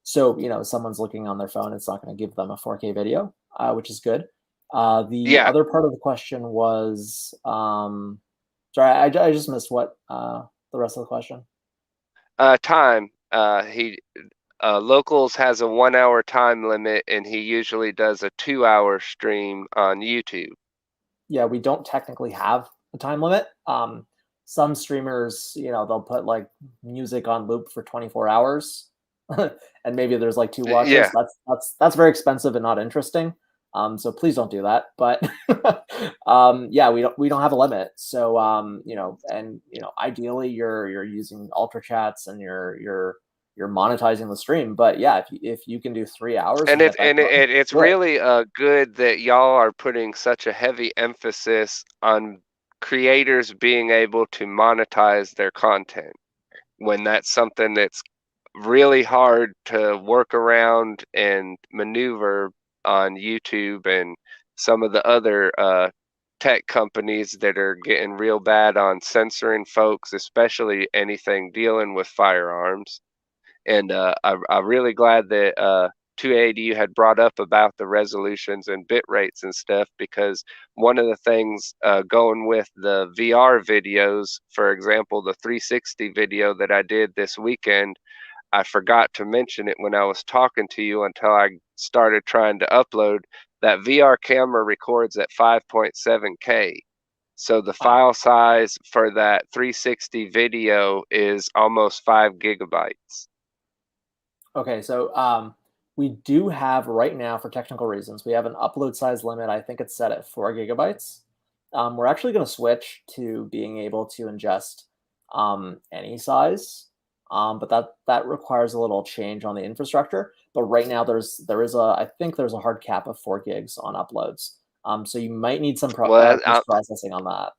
So someone's looking on their phone, it's not going to give them a 4K video, which is good. The other part of the question was, sorry, I just missed what the rest of the question. Time. Locals has a 1 hour time limit, and he usually does a 2 hour stream on YouTube. Yeah, we don't technically have a time limit. Some streamers, they'll put like music on loop for 24 hours, and maybe there's like 2 watches. Yeah. That's very expensive and not interesting. So please don't do that. But yeah, we don't have a limit. So ideally you're using ultra chats and you're monetizing the stream. But yeah, if you can do 3 hours, And it's really good that y'all are putting such a heavy emphasis on creators being able to monetize their content, when that's something that's really hard to work around and maneuver on YouTube and some of the other tech companies that are getting real bad on censoring folks, especially anything dealing with firearms. And I'm really glad that 2ADU had brought up about the resolutions and bit rates and stuff, because one of the things going with the VR videos, for example, the 360 video that I did this weekend, I forgot to mention it when I was talking to you until I started trying to upload. That VR camera records at 5.7K. So the file size for that 360 video is almost 5 gigabytes. Okay, so we do have right now, for technical reasons, we have an upload size limit. I think it's set at 4 gigabytes. We're actually going to switch to being able to ingest any size, but that requires a little change on the infrastructure. But right now, I think there's a hard cap of 4 gigs on uploads. So you might need some processing on that.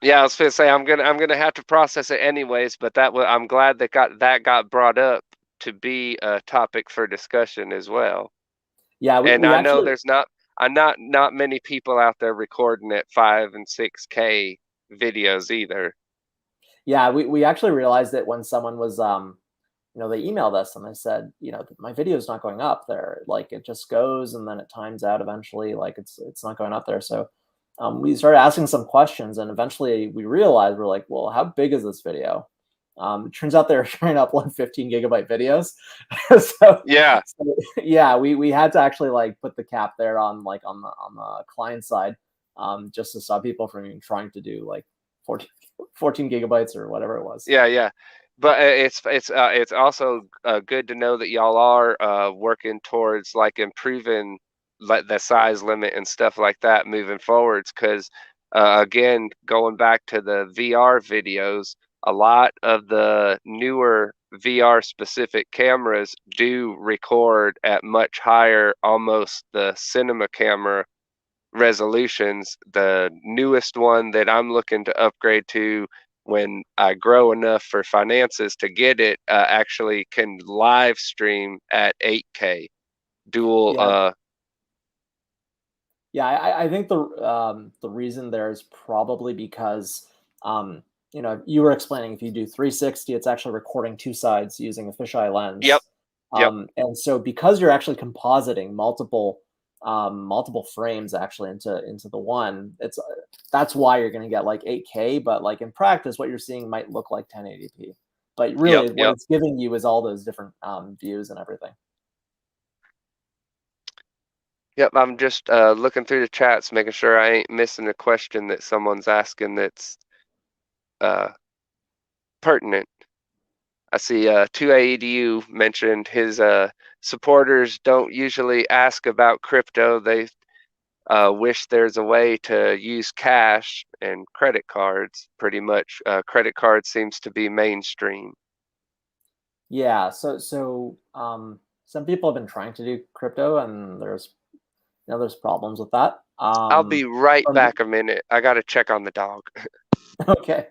Yeah, I was going to say I'm gonna have to process it anyways, but I'm glad that got brought up to be a topic for discussion as well. Yeah, I know there's not many people out there recording at 5 and 6K videos either. Yeah, we actually realized it when someone was they emailed us and they said, my video is not going up there. Like, it just goes and then it times out eventually. Like, it's not going up there. So we started asking some questions, and eventually we realized, we're like, well, how big is this video? It turns out they're trying to upload 15 gigabyte videos. Yeah, we had to actually like put the cap there on the client side, just to stop people from even trying to do like 14 gigabytes or whatever it was. Yeah. But it's also good to know that y'all are working towards like improving the size limit and stuff like that moving forwards, because again, going back to the VR videos, a lot of the newer VR specific cameras do record at much higher, almost the cinema camera resolutions. The newest one that I'm looking to upgrade to when I grow enough for finances to get it actually can live stream at 8K dual. I think the reason there is probably because you were explaining, if you do 360, it's actually recording 2 sides using a fisheye lens. Yep. And so because you're actually compositing multiple frames actually into the one, that's why you're going to get like 8K. But like in practice, what you're seeing might look like 1080p. But really, what it's giving you is all those different views and everything. Yep, I'm just looking through the chats, making sure I ain't missing a question that someone's asking that's pertinent. I see 2AEDU mentioned his supporters don't usually ask about crypto. They wish there's a way to use cash and credit cards. Pretty much, credit card seems to be mainstream. Yeah, some people have been trying to do crypto, and there's problems with that. I'll be right from back a minute. I gotta check on the dog. okay.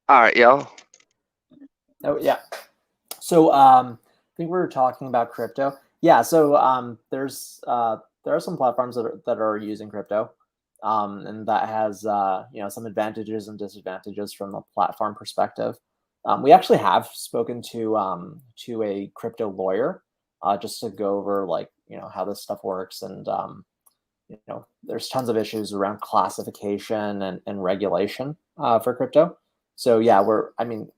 All right, y'all. Oh yeah. So I think we were talking about crypto. Yeah. So there are some platforms that are using crypto, and that has some advantages and disadvantages from the platform perspective. We actually have spoken to a crypto lawyer just to go over how this stuff works, and there's tons of issues around classification and regulation for crypto. So yeah, we're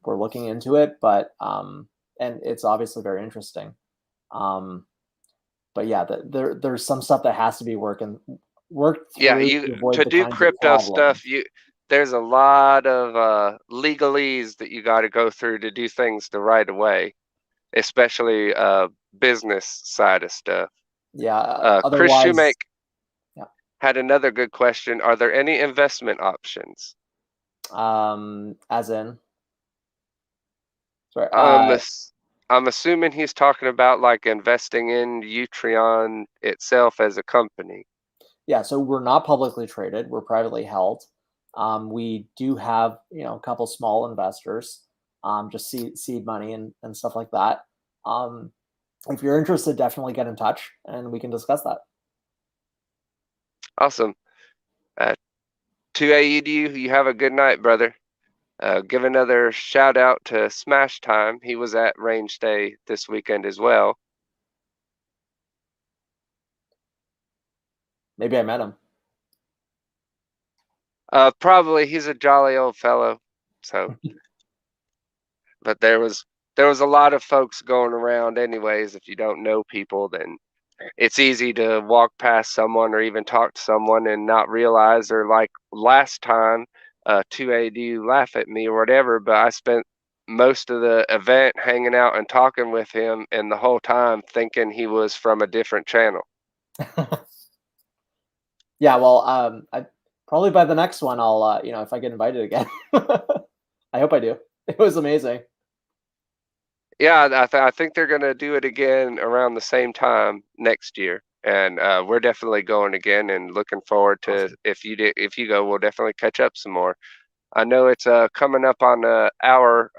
looking into it, but and it's obviously very interesting. Um, but yeah, there's some stuff that has to be worked Yeah, through to avoid to the do kinds of crypto problems. stuff, there's a lot of legalese that you got to go through to do things the right way, especially business side of stuff. Yeah, Chris otherwise, Shoemake yeah. had another good question. Are there any investment options? As in, sorry, I'm assuming he's talking about like investing in Utreon itself as a company. yeah. So we're not publicly traded; we're privately held. We do have a couple small investors, just seed money and stuff like that. Um, if you're interested, definitely get in touch and we can discuss that. Awesome. 2AED, you have a good night, brother. Give another shout out to Smash Time. He was at Rangeday this weekend as well. Maybe I met him. Probably he's a jolly old fellow. So, but there was a lot of folks going around anyways. If you don't know people, then it's easy to walk past someone or even talk to someone and not realize, or like last time, 2AD laugh at me or whatever, but I spent most of the event hanging out and talking with him, and the whole time thinking he was from a different channel. Yeah, well, I probably by the next one I'll if I get invited again. I hope I do. It was amazing. Yeah, I think they're gonna do it again around the same time next year, and we're definitely going again, and looking forward to Awesome. if you go, we'll definitely catch up some more. I know it's coming up on an hour.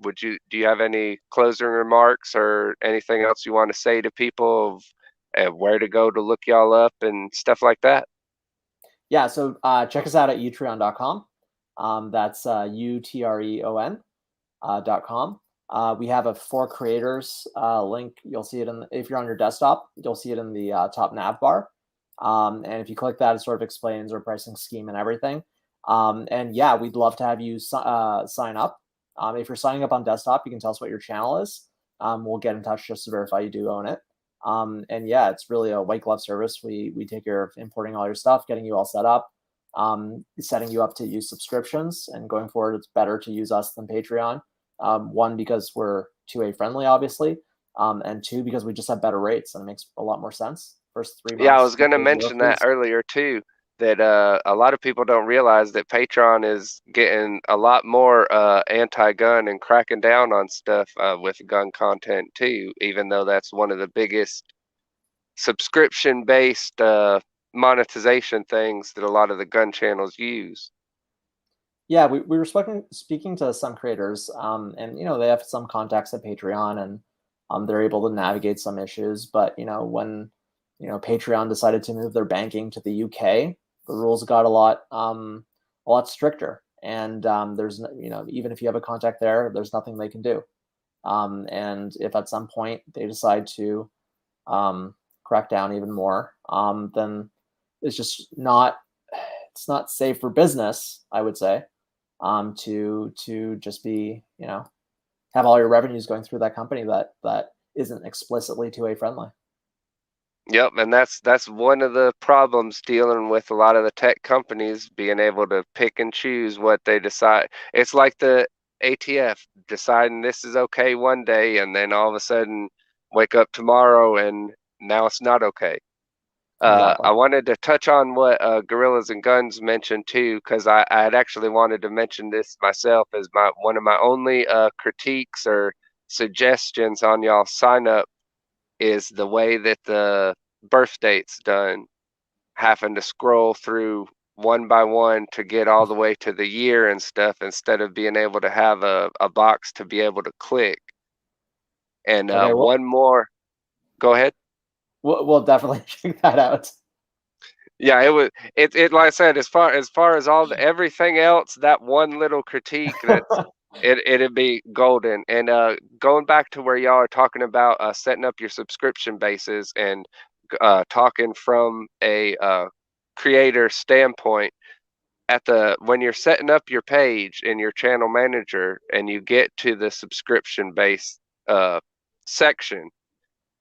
Do you have any closing remarks or anything else you want to say to people of where to go to look y'all up and stuff like that? Yeah, so check us out at utreon.com. That's utreon.com. We have a for creators link. You'll see it if you're on your desktop, you'll see it in the top nav bar. And if you click that, it sort of explains our pricing scheme and everything. And yeah, we'd love to have you sign up. If you're signing up on desktop, you can tell us what your channel is. We'll get in touch just to verify you do own it. And yeah, it's really a white glove service. We take care of importing all your stuff, getting you all set up, setting you up to use subscriptions. And going forward, it's better to use us than Patreon. One, because we're 2A friendly, obviously, and two, because we just have better rates and it makes a lot more sense. First 3 months. Yeah, I was we going to pay 0 mention that fees. earlier too. That a lot of people don't realize that Patreon is getting a lot more anti-gun and cracking down on stuff with gun content too. Even though that's one of the biggest subscription-based monetization things that a lot of the gun channels use. Yeah, we were speaking to some creators, and they have some contacts at Patreon, and they're able to navigate some issues. But when Patreon decided to move their banking to the UK, the rules got a lot stricter. and there's even if you have a contact there, there's nothing they can do. And if at some point they decide to crack down even more, then it's just not safe for business, I would say, to just be have all your revenues going through that company that isn't explicitly 2A friendly. Yep, and that's one of the problems dealing with a lot of the tech companies, being able to pick and choose what they decide. It's like the ATF deciding this is okay one day, and then all of a sudden wake up tomorrow and now it's not okay. Exactly. I wanted to touch on what Gorillas and Guns mentioned too, because I had actually wanted to mention this myself as one of my only critiques or suggestions on y'all sign up is the way that the birth date's done, having to scroll through one by one to get all the way to the year and stuff instead of being able to have a box to be able to click. And Okay, one more, go ahead. we'll definitely check that out. Yeah, it like I said, as far as everything else, that one little critique it'd be golden. And going back to where y'all are talking about setting up your subscription bases and talking from a creator standpoint, when you're setting up your page in your channel manager and you get to the subscription base section,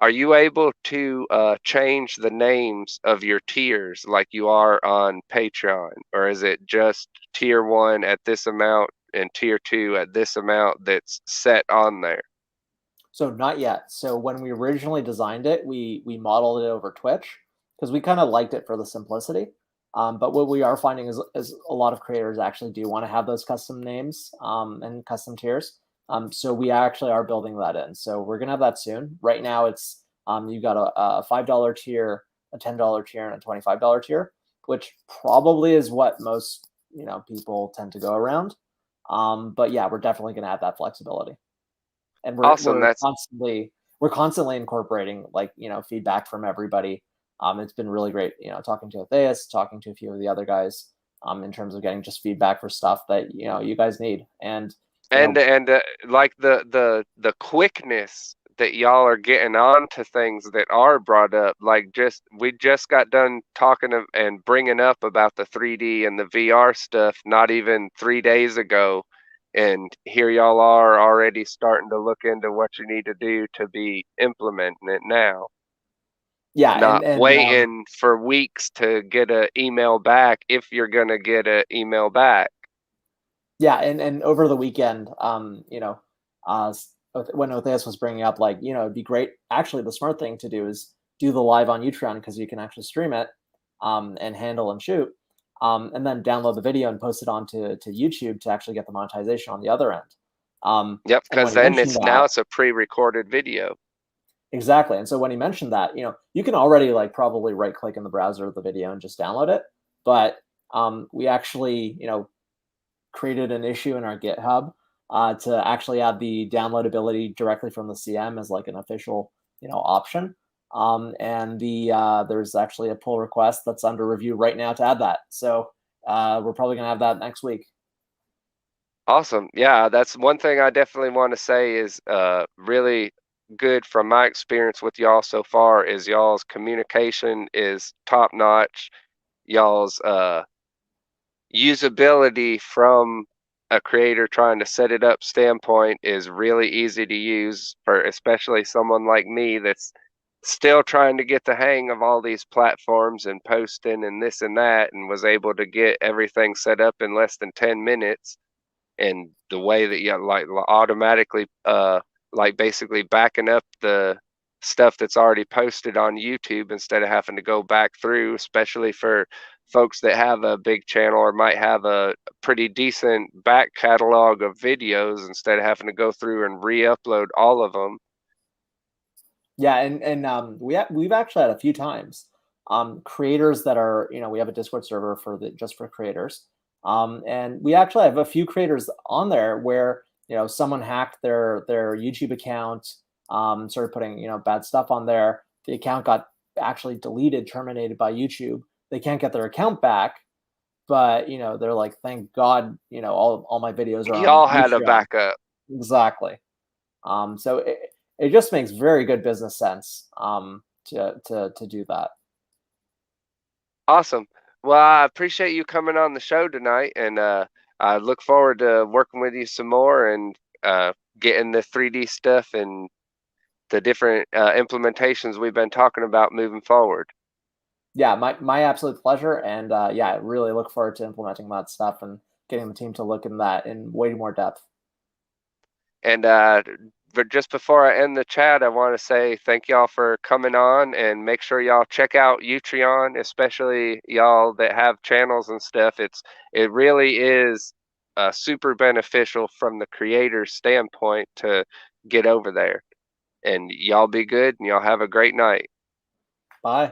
are you able to change the names of your tiers like you are on Patreon? Or is it just tier 1 at this amount and tier 2 at this amount that's set on there? So not yet. So when we originally designed it, we modeled it over Twitch because we kind of liked it for the simplicity. But what we are finding is a lot of creators actually do want to have those custom names and custom tiers. So we actually are building that in. So we're gonna have that soon. Right now, it's you've got a $5 tier, a $10 tier, and a $25 tier, which probably is what most people tend to go around. But yeah, we're definitely gonna have that flexibility, and Awesome. we're constantly incorporating feedback from everybody. It's been really great, talking to Atheus, talking to a few of the other guys, in terms of getting just feedback for stuff that you guys need. And like the quickness that y'all are getting on to things that are brought up, like we just got done talking and bringing up about the 3D and the VR stuff not even 3 days ago, and here y'all are already starting to look into what you need to do to be implementing it now. Yeah, Not and waiting for weeks to get an email back if you're gonna get an email back. yeah, and over the weekend, when Otheus was bringing up, it'd be great. Actually, the smart thing to do is do the live on Utreon because you can actually stream it, and handle and shoot, and then download the video and post it onto YouTube to actually get the monetization on the other end. Yep, And because when he then mentioned now that, it's a pre-recorded video. exactly. And so when he mentioned that, you can already probably right click in the browser of the video and just download it. But we actually, created an issue in our GitHub to actually add the downloadability directly from the CM as an official, option. And there's actually a pull request that's under review right now to add that. So we're probably gonna have that next week. Awesome. Yeah, that's one thing I definitely want to say is really good from my experience with y'all so far is y'all's communication is top notch. Y'all's usability from a creator trying to set it up standpoint is really easy to use for especially someone like me that's still trying to get the hang of all these platforms and posting and this and that, and was able to get everything set up in less than 10 minutes. And the way that you automatically basically backing up the stuff that's already posted on YouTube instead of having to go back through, especially for folks that have a big channel or might have a pretty decent back catalog of videos instead of having to go through and re-upload all of them. Yeah, and we've actually had a few times creators that are, we have a Discord server just for creators. And we actually have a few creators on there where someone hacked their YouTube account, started putting bad stuff on there. The account got actually deleted, terminated by YouTube. They can't get their account back, but you know, they're like, thank God, you know, all my videos are on Y'all had a Utreon. backup. Exactly. So it just makes very good business sense to do that. Awesome. Well, I appreciate you coming on the show tonight, and I look forward to working with you some more and getting the 3D stuff and the different implementations we've been talking about moving forward. Yeah, my absolute pleasure, and yeah, I really look forward to implementing that stuff and getting the team to look in that in way more depth. And but just before I end the chat, I want to say thank y'all for coming on, and make sure y'all check out Utreon, especially y'all that have channels and stuff. It really is super beneficial from the creator's standpoint to get over there. And y'all be good, and y'all have a great night. Bye.